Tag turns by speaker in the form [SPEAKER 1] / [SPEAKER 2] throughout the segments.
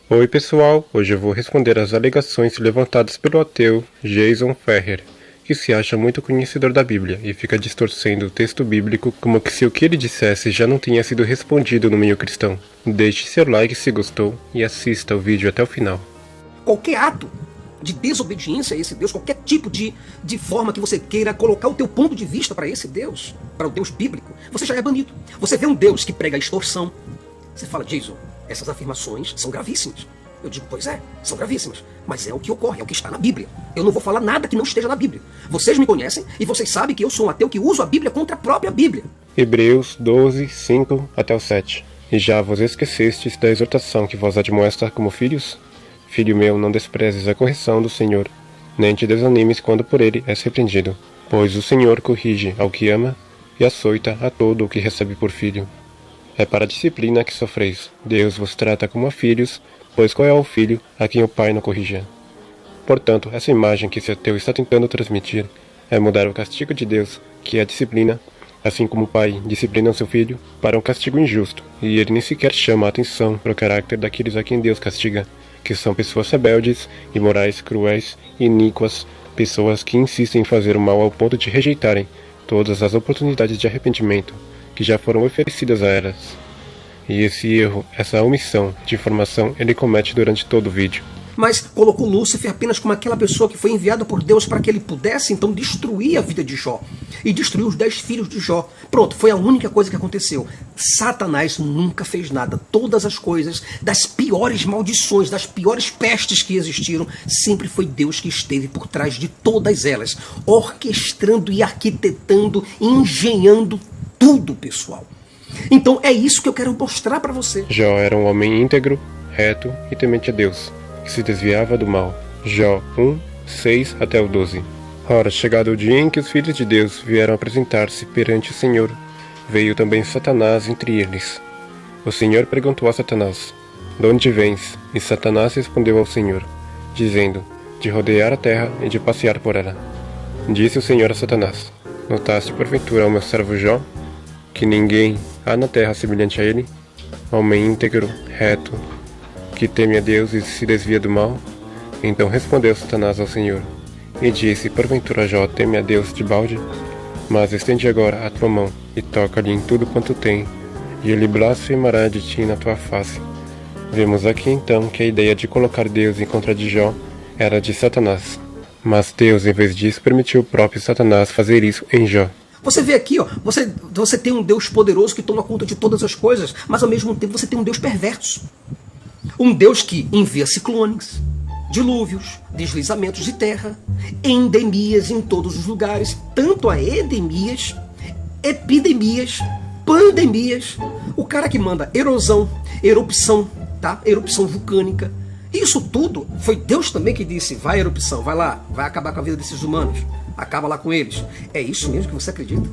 [SPEAKER 1] Oi pessoal, hoje eu vou responder às alegações levantadas pelo ateu Jason Ferrer, que se acha muito conhecedor da Bíblia e fica distorcendo o texto bíblico como que se o que ele dissesse já não tenha sido respondido no meio cristão. Deixe seu like se gostou e assista o vídeo até o final.
[SPEAKER 2] Qualquer ato de desobediência a esse Deus, qualquer tipo de forma que você queira colocar o teu ponto de vista para esse Deus, para o Deus bíblico, você já é banido. Você vê um Deus que prega a extorsão, você fala, Jason, essas afirmações são gravíssimas. Eu digo, pois é, são gravíssimas, mas é o que ocorre, é o que está na Bíblia. Eu não vou falar nada que não esteja na Bíblia. Vocês me conhecem e vocês sabem que eu sou um ateu que uso a Bíblia contra a própria Bíblia.
[SPEAKER 1] Hebreus 12, 5 até o 7. E já vos esquecestes da exortação que vos admoesta como filhos? Filho meu, não desprezes a correção do Senhor, nem te desanimes quando por ele és repreendido. Pois o Senhor corrige ao que ama e açoita a todo o que recebe por filho. É para a disciplina que sofreis. Deus vos trata como a filhos, pois qual é o filho a quem o pai não corrigia? Portanto, essa imagem que esse ateu está tentando transmitir é mudar o castigo de Deus, que é a disciplina, assim como o pai disciplina o seu filho, para um castigo injusto, e ele nem sequer chama a atenção para o caráter daqueles a quem Deus castiga, que são pessoas rebeldes, imorais, cruéis e iníquas, pessoas que insistem em fazer o mal ao ponto de rejeitarem todas as oportunidades de arrependimento que já foram oferecidas a elas. E esse erro, essa omissão de informação, ele comete durante todo o vídeo.
[SPEAKER 2] Mas colocou Lúcifer apenas como aquela pessoa que foi enviada por Deus para que ele pudesse então destruir a vida de Jó. E destruir os 10 filhos de Jó. Pronto, foi a única coisa que aconteceu. Satanás nunca fez nada. Todas as coisas, das piores maldições, das piores pestes que existiram, sempre foi Deus que esteve por trás de todas elas, orquestrando e arquitetando, engenhando tudo, pessoal. Então é isso que eu quero mostrar para você.
[SPEAKER 1] Jó era um homem íntegro, reto e temente a Deus, que se desviava do mal. Jó 1, 6 até o 12. Ora, chegado o dia em que os filhos de Deus vieram apresentar-se perante o Senhor, veio também Satanás entre eles. O Senhor perguntou a Satanás, de onde vens? E Satanás respondeu ao Senhor, dizendo, de rodear a terra e de passear por ela. Disse o Senhor a Satanás, notaste porventura o meu servo Jó, que ninguém há na terra semelhante a ele, homem íntegro, reto, que teme a Deus e se desvia do mal? Então respondeu Satanás ao Senhor, e disse, porventura Jó teme a Deus de balde? Mas estende agora a tua mão, e toca-lhe em tudo quanto tem, e ele blasfemará de ti na tua face. Vemos aqui então que a ideia de colocar Deus em contra de Jó era de Satanás. Mas Deus, em vez disso, permitiu o próprio Satanás fazer isso em Jó.
[SPEAKER 2] Você vê aqui, ó, você tem um Deus poderoso que toma conta de todas as coisas, mas ao mesmo tempo você tem um Deus perverso. Um Deus que envia ciclones, dilúvios, deslizamentos de terra, endemias em todos os lugares, tanto a endemias, epidemias, pandemias. O cara que manda erosão, erupção, tá? Erupção vulcânica. Isso tudo foi Deus também que disse, vai erupção, vai lá, vai acabar com a vida desses humanos. Acaba lá com eles. É isso mesmo que você acredita?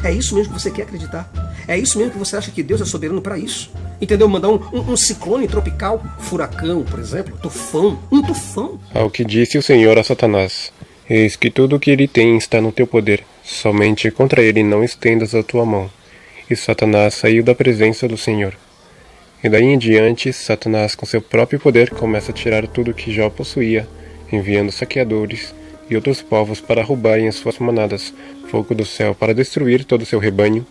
[SPEAKER 2] É isso mesmo que você quer acreditar? É isso mesmo que você acha que Deus é soberano para isso? Entendeu? Mandar um ciclone tropical, furacão, por exemplo, tufão, um tufão.
[SPEAKER 1] Ao que disse o Senhor a Satanás, eis que tudo o que ele tem está no teu poder, somente contra ele não estendas a tua mão. E Satanás saiu da presença do Senhor. E daí em diante, Satanás com seu próprio poder começa a tirar tudo que Jó possuía, enviando saqueadores e outros povos para roubarem as suas manadas, fogo do céu para destruir todo o seu rebanho,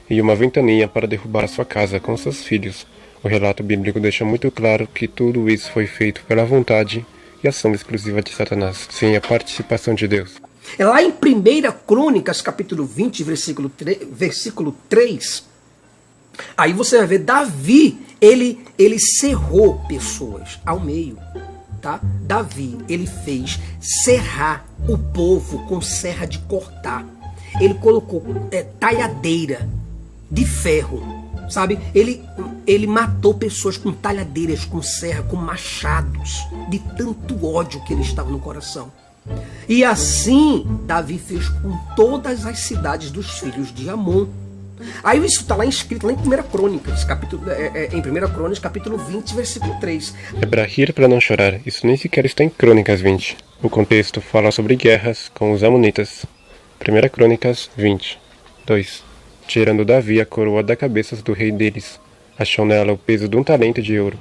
[SPEAKER 1] e uma ventania para derrubar a sua casa com seus filhos. O relato bíblico deixa muito claro que tudo isso foi feito pela vontade e ação exclusiva de Satanás, sem a participação de Deus.
[SPEAKER 2] É lá em 1 Crônicas, capítulo 20, versículo 3, aí você vai ver, Davi, ele cerrou pessoas ao meio. Tá? Davi, ele fez serrar o povo com serra de cortar. Ele colocou talhadeira de ferro, sabe? Ele matou pessoas com talhadeiras, com serra, com machados, de tanto ódio que ele estava no coração. E assim, Davi fez com todas as cidades dos filhos de Amon. Aí isso está lá escrito lá em 1 Crônicas, em 1 Crônicas, capítulo 20, versículo 3.
[SPEAKER 1] É para rir para não chorar, isso nem sequer está em Crônicas 20. O contexto fala sobre guerras com os amonitas. 1 Crônicas 20, 2. Tirando Davi a coroa da cabeça do rei deles, achou nela o peso de um talento de ouro,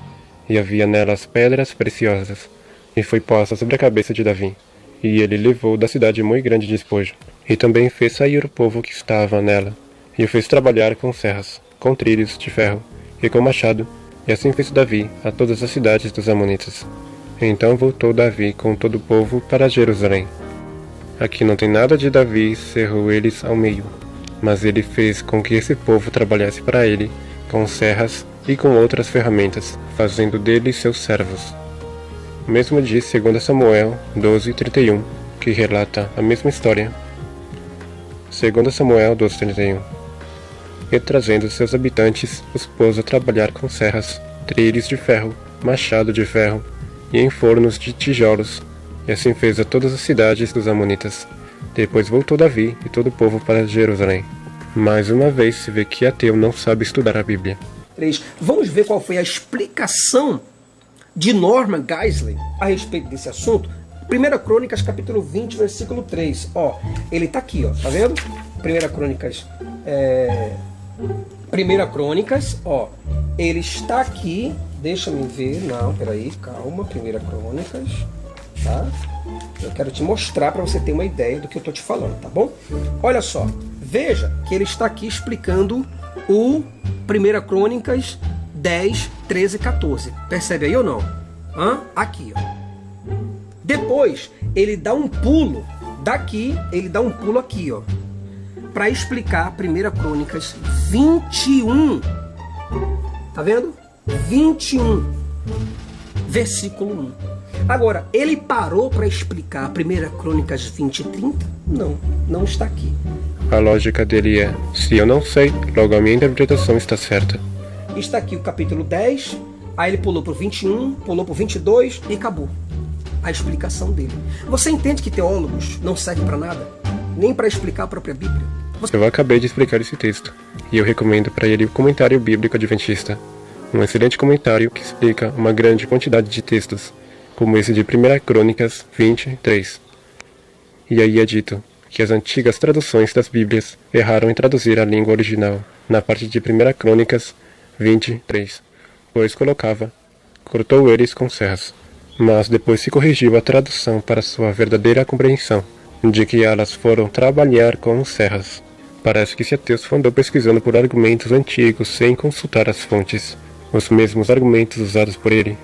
[SPEAKER 1] e havia nelas pedras preciosas, e foi posta sobre a cabeça de Davi. E ele levou da cidade muito grande despojo, e também fez sair o povo que estava nela, e o fez trabalhar com serras, com trilhos de ferro, e com machado, e assim fez Davi a todas as cidades dos amonitas. Então voltou Davi com todo o povo para Jerusalém. Aqui não tem nada de Davi, cerrou eles ao meio, mas ele fez com que esse povo trabalhasse para ele, com serras e com outras ferramentas, fazendo deles seus servos. O mesmo diz 2 Samuel 12:31, que relata a mesma história. 2 Samuel 12:31. E trazendo seus habitantes, os pôs a trabalhar com serras, trilhos de ferro, machado de ferro, e em fornos de tijolos, e assim fez a todas as cidades dos amonitas. Depois voltou Davi e todo o povo para Jerusalém. Mais uma vez se vê que ateu não sabe estudar a Bíblia.
[SPEAKER 2] 3. Vamos ver qual foi a explicação de Norman Geisler a respeito desse assunto. 1 Crônicas, capítulo 20, versículo 3. Ó, ele tá aqui, ó, tá vendo? 1 Crônicas, 1 Crônicas, ó, ele está aqui, deixa me ver, não, peraí, calma, 1 Crônicas, tá? Eu quero te mostrar para você ter uma ideia do que eu tô te falando, tá bom? Olha só, veja que ele está aqui explicando o 1 Crônicas 10, 13 e 14. Percebe aí ou não? Aqui, ó. Depois, ele dá um pulo daqui, ele dá um pulo aqui, ó, para explicar 1 Crônicas 21. Tá vendo? 21, versículo 1. Agora, ele parou para explicar 1 Crônicas 20 e 30? Não, não está aqui.
[SPEAKER 1] A lógica dele é, se eu não sei, logo a minha interpretação está certa.
[SPEAKER 2] Está aqui o capítulo 10, aí ele pulou para o 21, pulou para o 22 e acabou a explicação dele. Você entende que teólogos não servem para nada? Nem para explicar a própria Bíblia?
[SPEAKER 1] Eu acabei de explicar esse texto, e eu recomendo para ele o Comentário Bíblico Adventista. Um excelente comentário que explica uma grande quantidade de textos, como esse de 1 Crônicas 23. E aí é dito que as antigas traduções das Bíblias erraram em traduzir a língua original, na parte de 1 Crônicas 23, pois cortou eles com serras. Mas depois se corrigiu a tradução para sua verdadeira compreensão, de que elas foram trabalhar com serras. Parece que esse ateu andou pesquisando por argumentos antigos sem consultar as fontes. Os mesmos argumentos usados por ele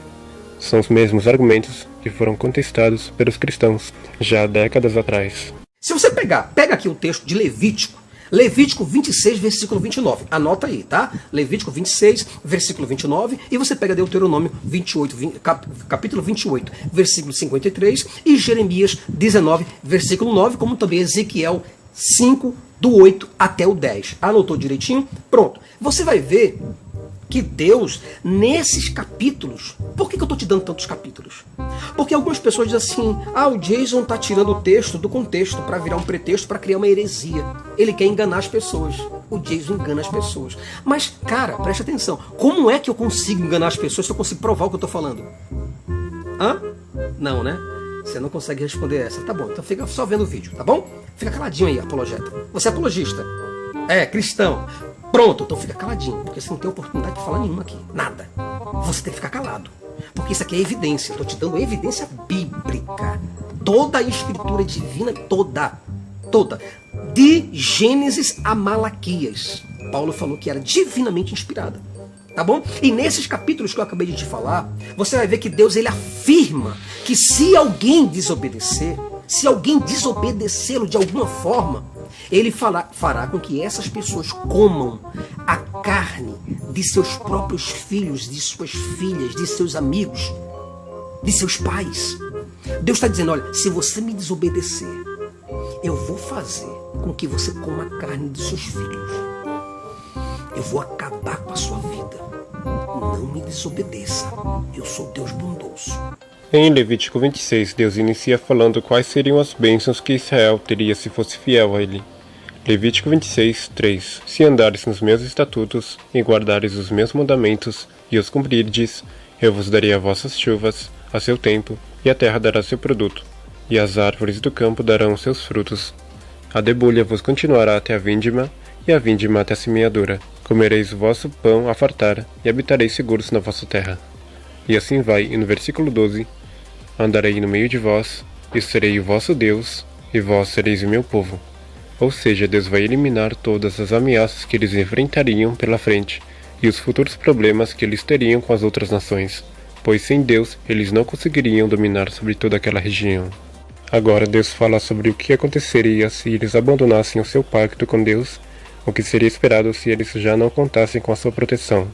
[SPEAKER 1] são os mesmos argumentos que foram contestados pelos cristãos já há décadas atrás.
[SPEAKER 2] Se você pega aqui o texto de Levítico 26, versículo 29. Anota aí, tá? Levítico 26, versículo 29. E você pega Deuteronômio 28, capítulo 28, versículo 53. E Jeremias 19, versículo 9. Como também Ezequiel 5, do 8 até o 10. Anotou direitinho? Pronto. Você vai ver que Deus, nesses capítulos... Por que eu estou te dando tantos capítulos? Porque algumas pessoas dizem assim, o Jason está tirando o texto do contexto para virar um pretexto para criar uma heresia. Ele quer enganar as pessoas. O Jason engana as pessoas. Mas, cara, preste atenção. Como é que eu consigo enganar as pessoas se eu consigo provar o que eu estou falando? Não, né? Você não consegue responder essa. Tá bom, então fica só vendo o vídeo, tá bom? Fica caladinho aí, apologeta. Você é apologista. Cristão. Pronto, então fica caladinho, porque você não tem oportunidade de falar nenhuma aqui. Nada. Você tem que ficar calado. Porque isso aqui é evidência. Estou te dando evidência bíblica. Toda a escritura divina, toda. De Gênesis a Malaquias. Paulo falou que era divinamente inspirada. Tá bom? E nesses capítulos que eu acabei de te falar, você vai ver que Deus ele afirma que se alguém desobedecer, se alguém desobedecê-lo de alguma forma, ele fará com que essas pessoas comam a carne de seus próprios filhos, de suas filhas, de seus amigos, de seus pais. Deus está dizendo, olha, se você me desobedecer, eu vou fazer com que você coma a carne dos seus filhos. Eu vou acabar com a sua vida. Não me desobedeça. Eu sou Deus bondoso.
[SPEAKER 1] Em Levítico 26, Deus inicia falando quais seriam as bênçãos que Israel teria se fosse fiel a ele. Levítico 26, 3. Se andares nos meus estatutos, e guardares os meus mandamentos, e os cumprirdes, eu vos darei as vossas chuvas, a seu tempo, e a terra dará seu produto, e as árvores do campo darão seus frutos. A debulha vos continuará até a vindima, e a vindima até a semeadura. Comereis o vosso pão a fartar, e habitareis seguros na vossa terra. E assim vai, e no versículo 12, andarei no meio de vós, e serei o vosso Deus, e vós sereis o meu povo. Ou seja, Deus vai eliminar todas as ameaças que eles enfrentariam pela frente, e os futuros problemas que eles teriam com as outras nações, pois sem Deus eles não conseguiriam dominar sobre toda aquela região. Agora Deus fala sobre o que aconteceria se eles abandonassem o seu pacto com Deus, o que seria esperado se eles já não contassem com a sua proteção.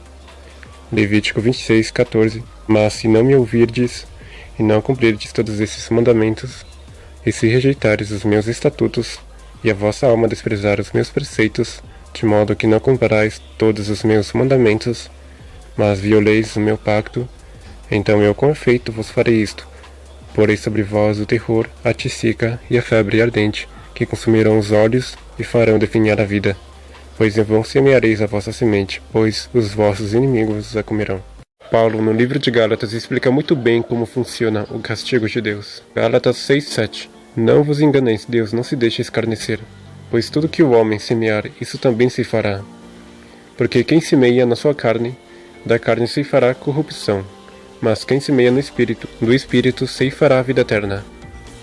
[SPEAKER 1] Levítico 26:14. Mas se não me ouvirdes, e não cumprirdes todos esses mandamentos, e se rejeitares os meus estatutos, e a vossa alma desprezar os meus preceitos, de modo que não cumprais todos os meus mandamentos, mas violeis o meu pacto, então eu com efeito vos farei isto: porei sobre vós o terror, a tisica e a febre ardente, que consumirão os olhos e farão definhar a vida. Pois em vão semeareis a vossa semente, pois os vossos inimigos a comerão. Paulo, no livro de Gálatas, explica muito bem como funciona o castigo de Deus. Gálatas 6:7. Não vos enganeis, Deus não se deixa escarnecer, pois tudo que o homem semear, isso também se fará. Porque quem semeia na sua carne, da carne se fará corrupção, mas quem semeia no Espírito, do Espírito se fará a vida eterna.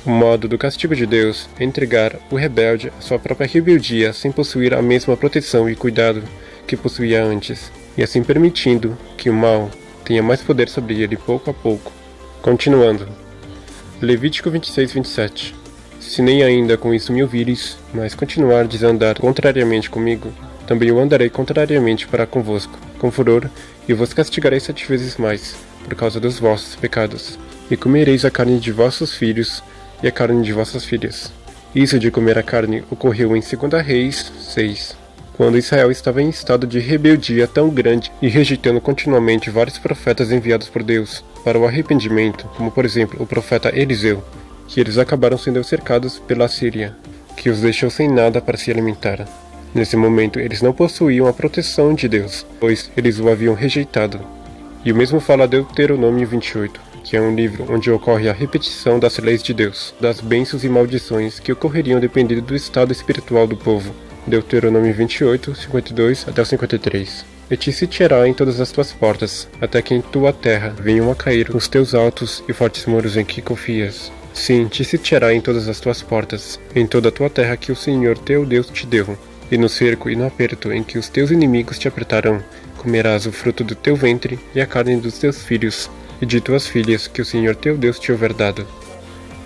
[SPEAKER 1] O modo do castigo de Deus é entregar o rebelde à sua própria rebeldia sem possuir a mesma proteção e cuidado que possuía antes, e assim permitindo que o mal tenha mais poder sobre ele pouco a pouco. Continuando. Levítico 26:27. Se nem ainda com isso me ouvires, mas continuardes a andar contrariamente comigo, também eu andarei contrariamente para convosco, com furor, e vos castigarei 7 vezes mais, por causa dos vossos pecados. E comereis a carne de vossos filhos, e a carne de vossas filhas. Isso de comer a carne ocorreu em 2 Reis 6, quando Israel estava em estado de rebeldia tão grande e rejeitando continuamente vários profetas enviados por Deus para o arrependimento, como por exemplo o profeta Eliseu, que eles acabaram sendo cercados pela Síria, que os deixou sem nada para se alimentar. Nesse momento eles não possuíam a proteção de Deus, pois eles o haviam rejeitado. E o mesmo fala Deuteronômio 28, que é um livro onde ocorre a repetição das leis de Deus, das bênçãos e maldições que ocorreriam dependendo do estado espiritual do povo. Deuteronômio 28, 52 até 53. E te sitiará em todas as tuas portas, até que em tua terra venham a cair os teus altos e fortes muros em que confias. Sim, te sitiará em todas as tuas portas, em toda a tua terra que o Senhor teu Deus te deu, e no cerco e no aperto em que os teus inimigos te apertarão, comerás o fruto do teu ventre e a carne dos teus filhos, e de tuas filhas que o Senhor teu Deus te houver dado.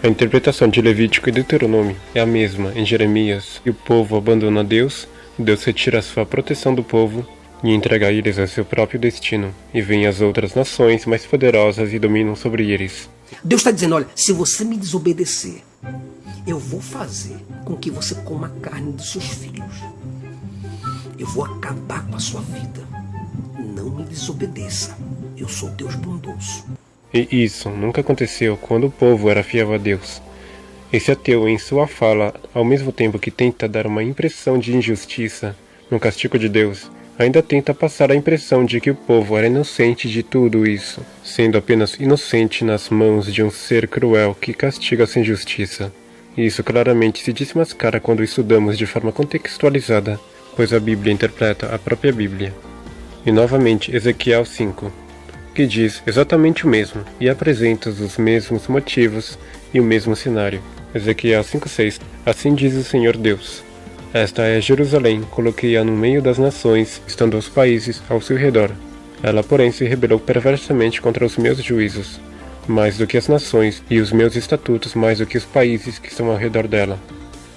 [SPEAKER 1] A interpretação de Levítico e Deuteronômio é a mesma em Jeremias, e o povo abandona Deus, Deus retira a sua proteção do povo e entrega eles a seu próprio destino, e vêm as outras nações mais poderosas e dominam sobre eles.
[SPEAKER 2] Deus está dizendo, olha, se você me desobedecer, eu vou fazer com que você coma a carne dos seus filhos. Eu vou acabar com a sua vida. Não me desobedeça. Eu sou Deus bondoso.
[SPEAKER 1] E isso nunca aconteceu quando o povo era fiel a Deus. Esse ateu, em sua fala, ao mesmo tempo que tenta dar uma impressão de injustiça no castigo de Deus, ainda tenta passar a impressão de que o povo era inocente de tudo isso, sendo apenas inocente nas mãos de um ser cruel que castiga sem justiça. E isso claramente se desmascara quando estudamos de forma contextualizada, pois a Bíblia interpreta a própria Bíblia. E novamente Ezequiel 5, que diz exatamente o mesmo e apresenta os mesmos motivos e o mesmo cenário. Ezequiel 5:6. Assim diz o Senhor Deus: esta é Jerusalém, coloquei-a no meio das nações, estando os países ao seu redor. Ela, porém, se rebelou perversamente contra os meus juízos, mais do que as nações, e os meus estatutos mais do que os países que estão ao redor dela,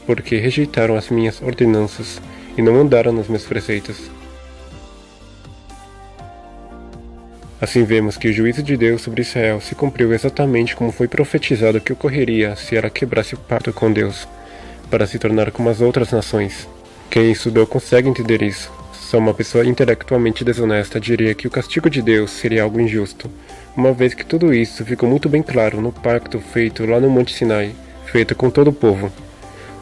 [SPEAKER 1] porque rejeitaram as minhas ordenanças e não andaram nos meus preceitos. Assim vemos que o juízo de Deus sobre Israel se cumpriu exatamente como foi profetizado que ocorreria se ela quebrasse o pacto com Deus, para se tornar como as outras nações. Quem estudou consegue entender isso. Só uma pessoa intelectualmente desonesta diria que o castigo de Deus seria algo injusto, uma vez que tudo isso ficou muito bem claro no pacto feito lá no Monte Sinai, feito com todo o povo.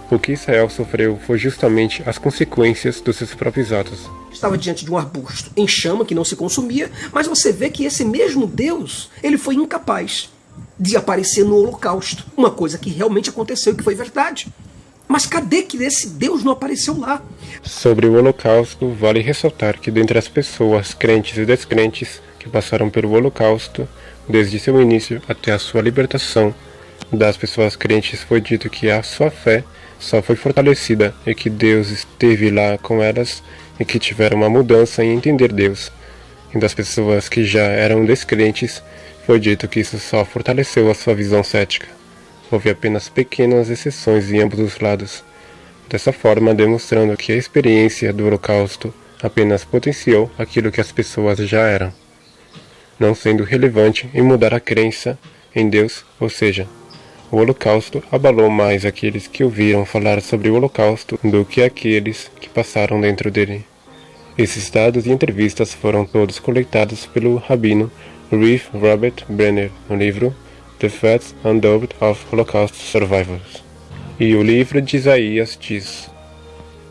[SPEAKER 1] O que Israel sofreu foi justamente as consequências dos seus próprios atos.
[SPEAKER 2] Estava diante de um arbusto em chama que não se consumia, mas você vê que esse mesmo Deus, ele foi incapaz de aparecer no holocausto, uma coisa que realmente aconteceu e que foi verdade. Mas cadê que esse Deus não apareceu lá?
[SPEAKER 1] Sobre o holocausto, vale ressaltar que dentre as pessoas crentes e descrentes que passaram pelo holocausto, Desde seu início até a sua libertação das pessoas crentes, foi dito que a sua fé só foi fortalecida e que Deus esteve lá com elas e que tiveram uma mudança em entender Deus. E das pessoas que já eram descrentes, foi dito que isso só fortaleceu a sua visão cética. Houve apenas pequenas exceções em ambos os lados. Dessa forma, demonstrando que a experiência do Holocausto apenas potenciou aquilo que as pessoas já eram, não sendo relevante em mudar a crença em Deus, ou seja, o Holocausto abalou mais aqueles que ouviram falar sobre o Holocausto do que aqueles que passaram dentro dele. Esses dados e entrevistas foram todos coletados pelo rabino Rev. Robert Brenner no livro The Facts and Doubts of Holocaust Survivors. E o livro de Isaías diz,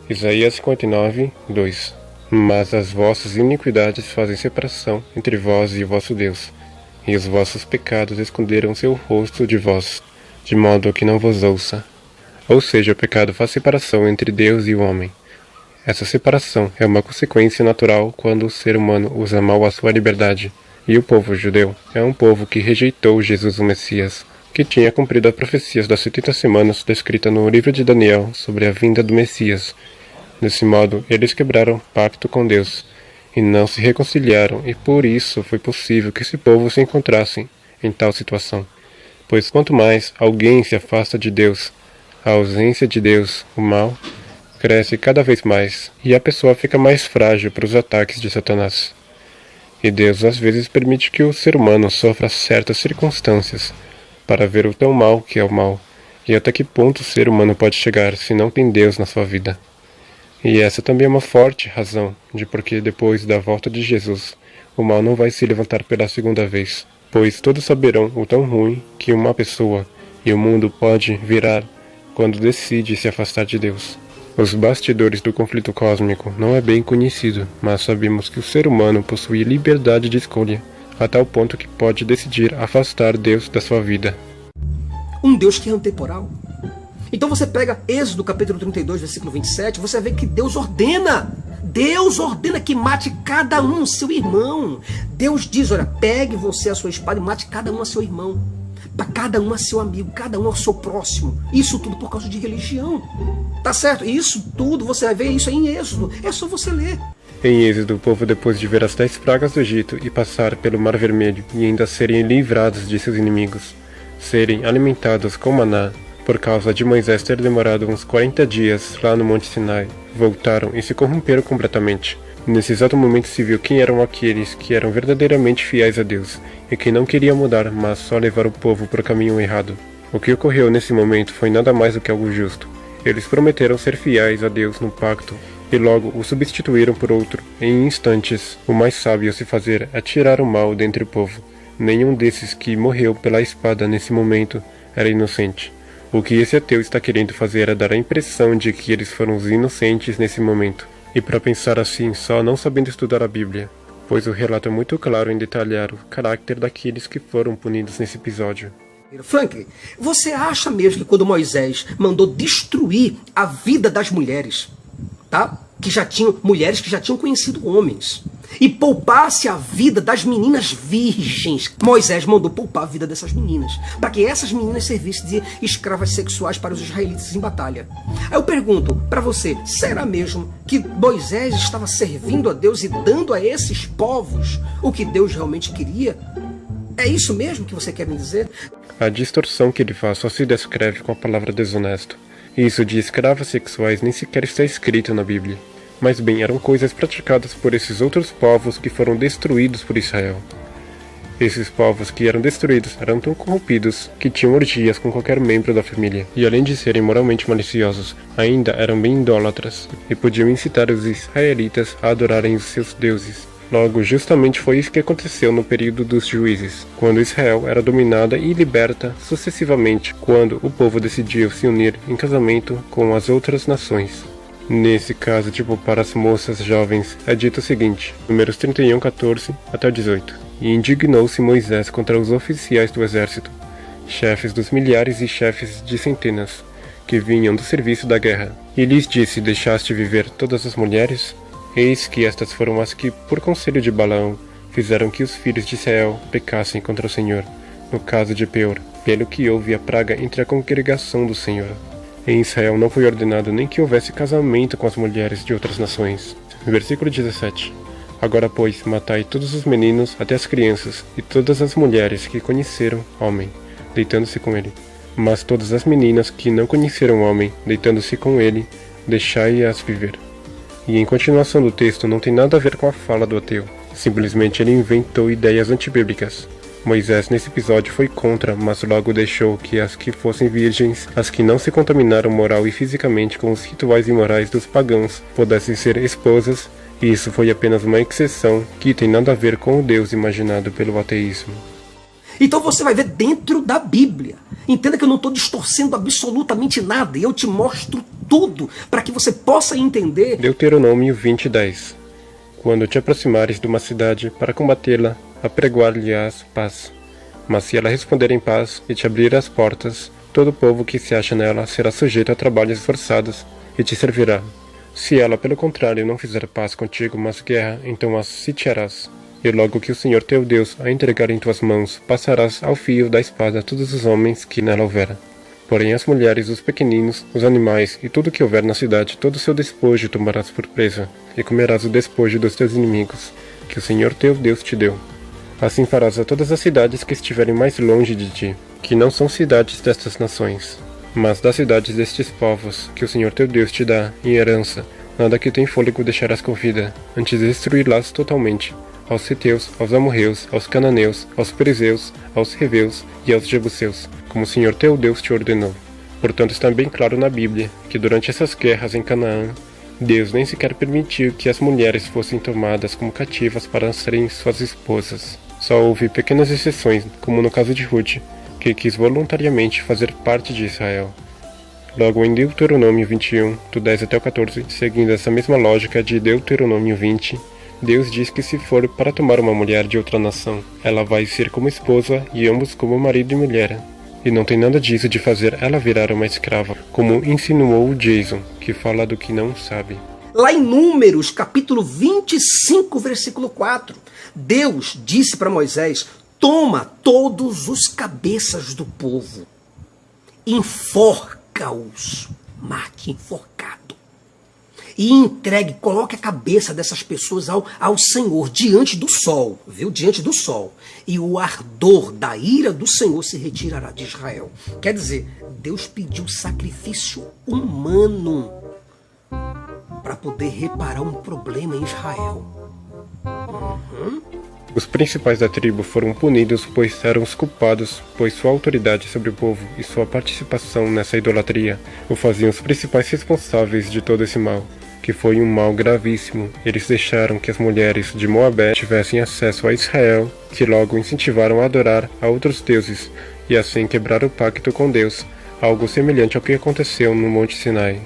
[SPEAKER 1] Isaías 59, 2: Mas as vossas iniquidades fazem separação entre vós e o vosso Deus, e os vossos pecados esconderam seu rosto de vós, de modo que não vos ouça. Ou seja, o pecado faz separação entre Deus e o homem. Essa separação é uma consequência natural quando o ser humano usa mal a sua liberdade. E o povo judeu é um povo que rejeitou Jesus o Messias, que tinha cumprido as profecias das 70 semanas descritas no livro de Daniel sobre a vinda do Messias. Desse modo, eles quebraram pacto com Deus e não se reconciliaram, e por isso foi possível que esse povo se encontrasse em tal situação. Pois quanto mais alguém se afasta de Deus, a ausência de Deus, o mal, cresce cada vez mais, e a pessoa fica mais frágil para os ataques de Satanás. E Deus às vezes permite que o ser humano sofra certas circunstâncias para ver o tão mal que é o mal, e até que ponto o ser humano pode chegar se não tem Deus na sua vida. E essa também é uma forte razão de porque depois da volta de Jesus, o mal não vai se levantar pela segunda vez, pois todos saberão o tão ruim que uma pessoa e o mundo pode virar quando decide se afastar de Deus. Os bastidores do conflito cósmico não é bem conhecido, mas sabemos que o ser humano possui liberdade de escolha, a tal ponto que pode decidir afastar Deus da sua vida.
[SPEAKER 2] Um Deus que é atemporal. Então você pega Êxodo capítulo 32, versículo 27, você vê que Deus ordena que mate cada um seu irmão. Deus diz, olha, pegue você a sua espada e mate cada um a seu irmão. Para cada um a seu amigo, cada um ao seu próximo. Isso tudo por causa de religião. Tá certo? Isso tudo, você vai ver isso aí em Êxodo. É só você ler.
[SPEAKER 1] Em Êxodo, o povo, depois de ver as 10 pragas do Egito e passar pelo Mar Vermelho e ainda serem livrados de seus inimigos, serem alimentados com maná, por causa de Moisés ter demorado uns 40 dias lá no Monte Sinai, voltaram e se corromperam completamente. Nesse exato momento se viu quem eram aqueles que eram verdadeiramente fiéis a Deus e que não queriam mudar, mas só levar o povo para o caminho errado. O que ocorreu nesse momento foi nada mais do que algo justo. Eles prometeram ser fiéis a Deus no pacto e logo o substituíram por outro. Em instantes, o mais sábio a se fazer é tirar o mal dentre o povo. Nenhum desses que morreu pela espada nesse momento era inocente. O que esse ateu está querendo fazer é dar a impressão de que eles foram os inocentes nesse momento. E para pensar assim, só não sabendo estudar a Bíblia, pois o relato é muito claro em detalhar o caráter daqueles que foram punidos nesse episódio.
[SPEAKER 2] Franklin, você acha mesmo que quando Moisés mandou destruir a vida das mulheres, tá? Mulheres que já tinham conhecido homens, e poupasse a vida das meninas virgens, Moisés mandou poupar a vida dessas meninas, para que essas meninas servissem de escravas sexuais para os israelitas em batalha. Aí eu pergunto para você, será mesmo que Moisés estava servindo a Deus e dando a esses povos o que Deus realmente queria? É isso mesmo que você quer me dizer?
[SPEAKER 1] A distorção que ele faz só se descreve com a palavra desonesto. Isso de escravas sexuais nem sequer está escrito na Bíblia. Mas bem, eram coisas praticadas por esses outros povos que foram destruídos por Israel. Esses povos que eram destruídos eram tão corrompidos que tinham orgias com qualquer membro da família. E além de serem moralmente maliciosos, ainda eram bem idólatras e podiam incitar os israelitas a adorarem os seus deuses. Logo, justamente foi isso que aconteceu no período dos juízes, quando Israel era dominada e liberta sucessivamente, quando o povo decidiu se unir em casamento com as outras nações. Nesse caso, para as moças jovens, é dito o seguinte, Números 31, 14 até 18. E indignou-se Moisés contra os oficiais do exército, chefes dos milhares e chefes de centenas, que vinham do serviço da guerra. E lhes disse, deixaste viver todas as mulheres? Eis que estas foram as que, por conselho de Balaão, fizeram que os filhos de Israel pecassem contra o Senhor, no caso de Peor, pelo que houve a praga entre a congregação do Senhor. Em Israel não foi ordenado nem que houvesse casamento com as mulheres de outras nações. Versículo 17. Agora, pois, matai todos os meninos até as crianças, e todas as mulheres que conheceram homem, deitando-se com ele. Mas todas as meninas que não conheceram homem, deitando-se com ele, deixai-as viver. E em continuação do texto não tem nada a ver com a fala do ateu. Simplesmente ele inventou ideias antibíblicas. Moisés nesse episódio foi contra, mas logo deixou que as que fossem virgens, as que não se contaminaram moral e fisicamente com os rituais imorais dos pagãos, pudessem ser esposas, e isso foi apenas uma exceção que tem nada a ver com o Deus imaginado pelo ateísmo.
[SPEAKER 2] Então você vai ver dentro da Bíblia. Entenda que eu não estou distorcendo absolutamente nada, e eu te mostro tudo para que você possa entender.
[SPEAKER 1] Deuteronômio 20:10. Quando te aproximares de uma cidade para combatê-la, apregoar-lhe-ás paz. Mas se ela responder em paz e te abrir as portas, todo o povo que se acha nela será sujeito a trabalhos forçados e te servirá. Se ela, pelo contrário, não fizer paz contigo, mas guerra, então as sitiarás. E logo que o Senhor teu Deus a entregar em tuas mãos, passarás ao fio da espada todos os homens que nela houver. Porém as mulheres, os pequeninos, os animais e tudo que houver na cidade, todo o seu despojo tomarás por presa, e comerás o despojo dos teus inimigos, que o Senhor teu Deus te deu. Assim farás a todas as cidades que estiverem mais longe de ti, que não são cidades destas nações, mas das cidades destes povos, que o Senhor teu Deus te dá em herança. Nada que tem fôlego deixarás com vida, antes de destruí-las totalmente, aos Ceteus, aos Amorreus, aos Cananeus, aos Perizeus, aos Reveus e aos Jebuseus, como o Senhor teu Deus te ordenou. Portanto está bem claro na Bíblia, que durante essas guerras em Canaã, Deus nem sequer permitiu que as mulheres fossem tomadas como cativas para serem suas esposas. Só houve pequenas exceções, como no caso de Ruth, que quis voluntariamente fazer parte de Israel. Logo em Deuteronômio 21, do 10 até o 14, seguindo essa mesma lógica de Deuteronômio 20, Deus diz que se for para tomar uma mulher de outra nação, ela vai ser como esposa e ambos como marido e mulher. E não tem nada disso de fazer ela virar uma escrava, como insinuou o Jason, que fala do que não sabe.
[SPEAKER 2] Lá em Números, capítulo 25, versículo 4, Deus disse para Moisés: toma todos os cabeças do povo, enforca-os, mate enforcado, e entregue, coloque a cabeça dessas pessoas ao Senhor, diante do sol, viu? Diante do sol. E o ardor da ira do Senhor se retirará de Israel. Quer dizer, Deus pediu sacrifício humano para poder reparar um problema em Israel.
[SPEAKER 1] Os principais da tribo foram punidos, pois eram os culpados, pois sua autoridade sobre o povo e sua participação nessa idolatria o faziam os principais responsáveis de todo esse mal, que foi um mal gravíssimo. Eles deixaram que as mulheres de Moabé tivessem acesso a Israel, que logo incentivaram a adorar a outros deuses, e assim quebraram o pacto com Deus, algo semelhante ao que aconteceu no Monte Sinai.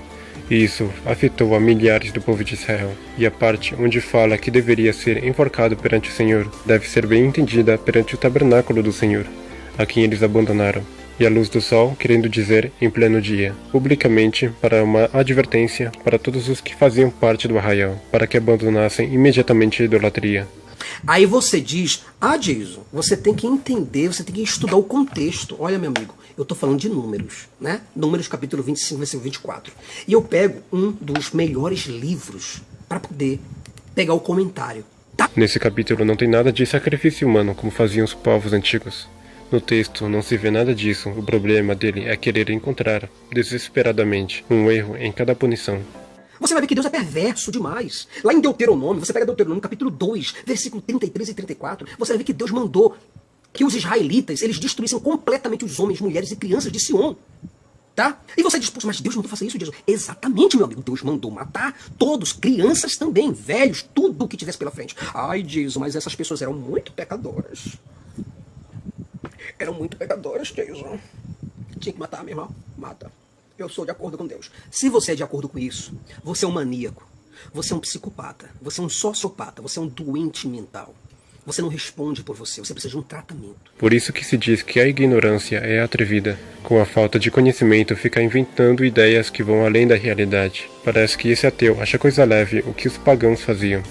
[SPEAKER 1] E isso afetou a milhares do povo de Israel. E a parte onde fala que deveria ser enforcado perante o Senhor deve ser bem entendida perante o tabernáculo do Senhor, a quem eles abandonaram, e a luz do sol, querendo dizer em pleno dia, publicamente, para uma advertência para todos os que faziam parte do arraial, para que abandonassem imediatamente a idolatria.
[SPEAKER 2] Aí você diz: Jason, você tem que entender, você tem que estudar o contexto. Olha, meu amigo, eu estou falando de Números, né? Números capítulo 25, versículo 24. E eu pego um dos melhores livros para poder pegar o comentário. Tá?
[SPEAKER 1] Nesse capítulo não tem nada de sacrifício humano, como faziam os povos antigos. No texto não se vê nada disso. O problema dele é querer encontrar, desesperadamente, um erro em cada punição.
[SPEAKER 2] Você vai ver que Deus é perverso demais. Lá em Deuteronômio, você pega Deuteronômio capítulo 2, versículo 33 e 34, você vai ver que Deus mandou que os israelitas, eles destruíssem completamente os homens, mulheres e crianças de Sion. Tá? E você diz: mas Deus mandou fazer isso, Jesus. Exatamente, meu amigo. Deus mandou matar todos, crianças também, velhos, tudo o que tivesse pela frente. Ai, Jesus, mas essas pessoas eram muito pecadoras. Eram muito pecadoras, Jason. Tinha que matar, meu irmão. Mata. Eu sou de acordo com Deus. Se você é de acordo com isso, você é um maníaco, você é um psicopata, você é um sociopata, você é um doente mental. Você não responde por você precisa de um tratamento.
[SPEAKER 1] Por isso que se diz que a ignorância é atrevida. Com a falta de conhecimento, fica inventando ideias que vão além da realidade. Parece que esse ateu acha coisa leve o que os pagãos faziam.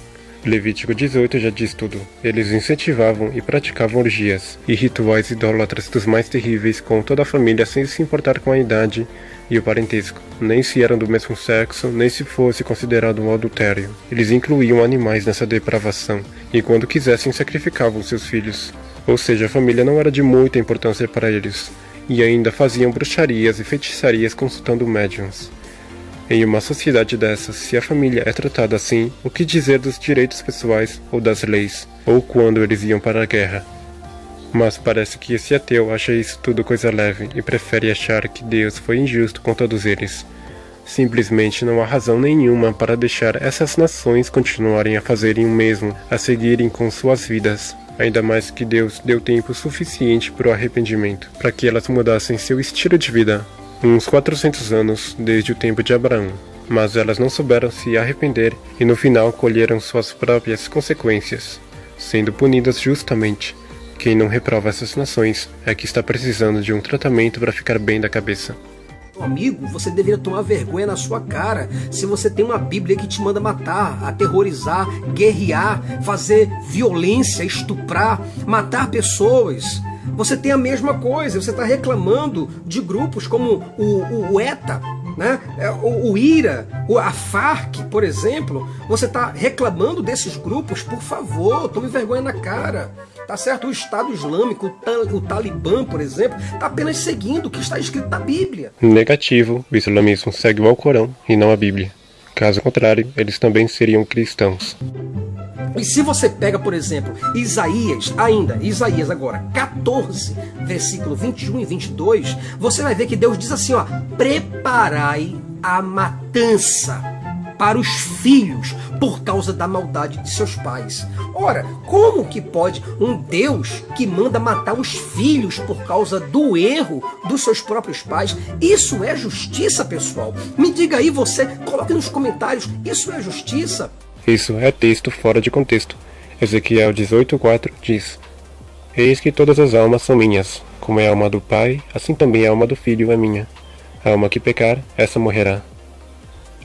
[SPEAKER 1] Levítico 18 já diz tudo. Eles incentivavam e praticavam orgias e rituais idólatras dos mais terríveis com toda a família sem se importar com a idade e o parentesco, nem se eram do mesmo sexo, nem se fosse considerado um adultério. Eles incluíam animais nessa depravação e quando quisessem sacrificavam seus filhos. Ou seja, a família não era de muita importância para eles, e ainda faziam bruxarias e feitiçarias consultando médiuns. Em uma sociedade dessas, se a família é tratada assim, o que dizer dos direitos pessoais ou das leis, ou quando eles iam para a guerra? Mas parece que esse ateu acha isso tudo coisa leve e prefere achar que Deus foi injusto com todos eles. Simplesmente não há razão nenhuma para deixar essas nações continuarem a fazerem o mesmo, a seguirem com suas vidas. Ainda mais que Deus deu tempo suficiente para o arrependimento, para que elas mudassem seu estilo de vida. Uns 400 anos desde o tempo de Abraão, mas elas não souberam se arrepender e no final colheram suas próprias consequências, sendo punidas justamente. Quem não reprova essas nações é que está precisando de um tratamento para ficar bem da cabeça.
[SPEAKER 2] Amigo, você deveria tomar vergonha na sua cara se você tem uma Bíblia que te manda matar, aterrorizar, guerrear, fazer violência, estuprar, matar pessoas. Você tem a mesma coisa, você está reclamando de grupos como o ETA, né? o IRA, a FARC, por exemplo. Você está reclamando desses grupos, por favor, tome vergonha na cara. Tá certo? O Estado Islâmico, o Talibã, por exemplo, está apenas seguindo o que está escrito na Bíblia.
[SPEAKER 1] Negativo, o islamismo segue o Alcorão e não a Bíblia. Caso contrário, eles também seriam cristãos.
[SPEAKER 2] E se você pega, por exemplo, Isaías agora, 14, versículo 21 e 22, você vai ver que Deus diz assim, ó, preparai a matança para os filhos por causa da maldade de seus pais. Ora, como que pode um Deus que manda matar os filhos por causa do erro dos seus próprios pais? Isso é justiça, pessoal? Me diga aí você, coloque nos comentários, isso é justiça?
[SPEAKER 1] Isso é texto fora de contexto. Ezequiel 18:4 diz: Eis que todas as almas são minhas, como é a alma do pai, assim também a alma do filho é minha. A alma que pecar, essa morrerá.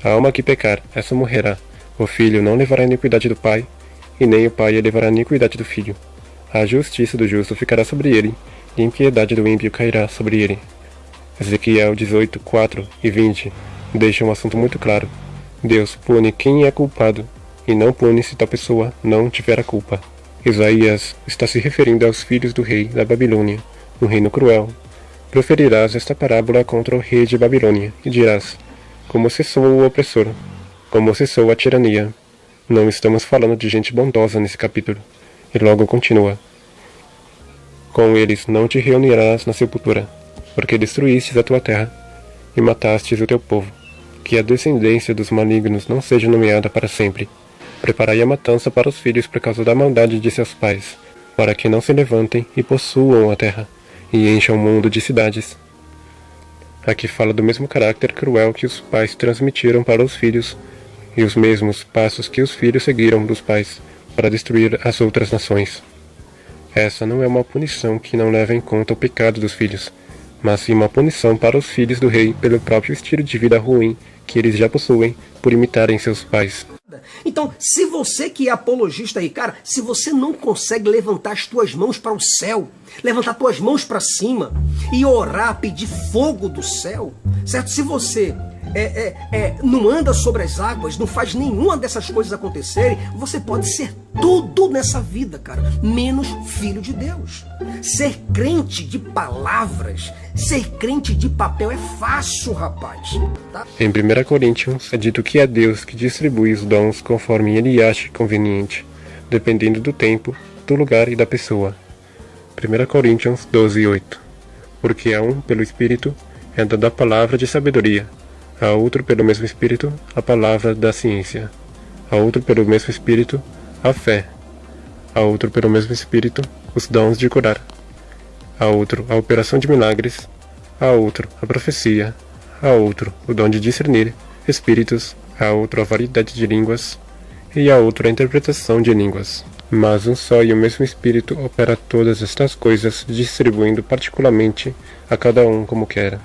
[SPEAKER 1] A alma que pecar, essa morrerá. O filho não levará a iniquidade do pai, e nem o pai levará a iniquidade do filho. A justiça do justo ficará sobre ele, e a impiedade do ímpio cairá sobre ele. Ezequiel 18:4 e 20 deixa um assunto muito claro. Deus pune quem é culpado, e não pune se tal pessoa não tiver a culpa. Isaías está se referindo aos filhos do rei da Babilônia, um reino cruel. Proferirás esta parábola contra o rei de Babilônia, e dirás: como cessou o opressor, como cessou a tirania. Não estamos falando de gente bondosa nesse capítulo. E logo continua: com eles não te reunirás na sepultura, porque destruístes a tua terra, e matastes o teu povo. Que a descendência dos malignos não seja nomeada para sempre. Preparai a matança para os filhos por causa da maldade de seus pais, para que não se levantem e possuam a terra, e encham o mundo de cidades. Aqui fala do mesmo caráter cruel que os pais transmitiram para os filhos, e os mesmos passos que os filhos seguiram dos pais para destruir as outras nações. Essa não é uma punição que não leva em conta o pecado dos filhos, mas sim uma punição para os filhos do rei pelo próprio estilo de vida ruim que eles já possuem por imitarem seus pais.
[SPEAKER 2] Então, se você que é apologista aí, cara, se você não consegue levantar as tuas mãos para o céu, levantar tuas mãos para cima e orar, pedir fogo do céu, certo? Se você não anda sobre as águas, não faz nenhuma dessas coisas acontecerem, você pode ser tudo nessa vida, cara, menos filho de Deus. Ser crente de palavras, ser crente de papel é fácil, rapaz. Tá?
[SPEAKER 1] Em 1 Coríntios é dito que é Deus que distribui os dons conforme ele acha conveniente, dependendo do tempo, do lugar e da pessoa. 1 Coríntios 12:8. Porque a um, pelo Espírito, é dada a palavra de sabedoria, a outro pelo mesmo Espírito, a palavra da ciência, a outro pelo mesmo Espírito, a fé, a outro pelo mesmo Espírito, os dons de curar, a outro a operação de milagres, a outro a profecia, a outro o dom de discernir espíritos, a outro a variedade de línguas, e a outro a interpretação de línguas. Mas um só e o mesmo Espírito opera todas estas coisas, distribuindo particularmente a cada um como quer.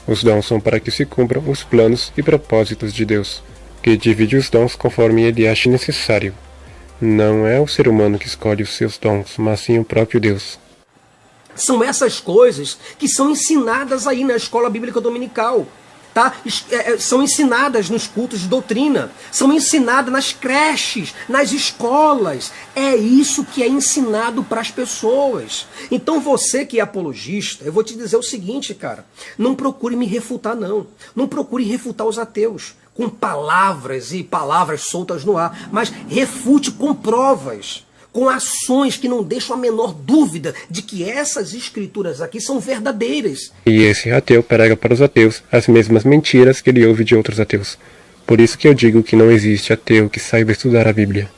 [SPEAKER 1] Os dons são para que se cumpram os planos e propósitos de Deus, que divide os dons conforme ele acha necessário. Não é o ser humano que escolhe os seus dons, mas sim o próprio Deus.
[SPEAKER 2] São essas coisas que são ensinadas aí na escola bíblica dominical. Tá? São ensinadas nos cultos de doutrina, são ensinadas nas creches, nas escolas. É isso que é ensinado para as pessoas. Então você que é apologista, eu vou te dizer o seguinte, cara, não procure me refutar não. Não procure refutar os ateus com palavras e palavras soltas no ar, mas refute com provas, com ações que não deixam a menor dúvida de que essas escrituras aqui são verdadeiras.
[SPEAKER 1] E esse ateu prega para os ateus as mesmas mentiras que ele ouve de outros ateus. Por isso que eu digo que não existe ateu que saiba estudar a Bíblia.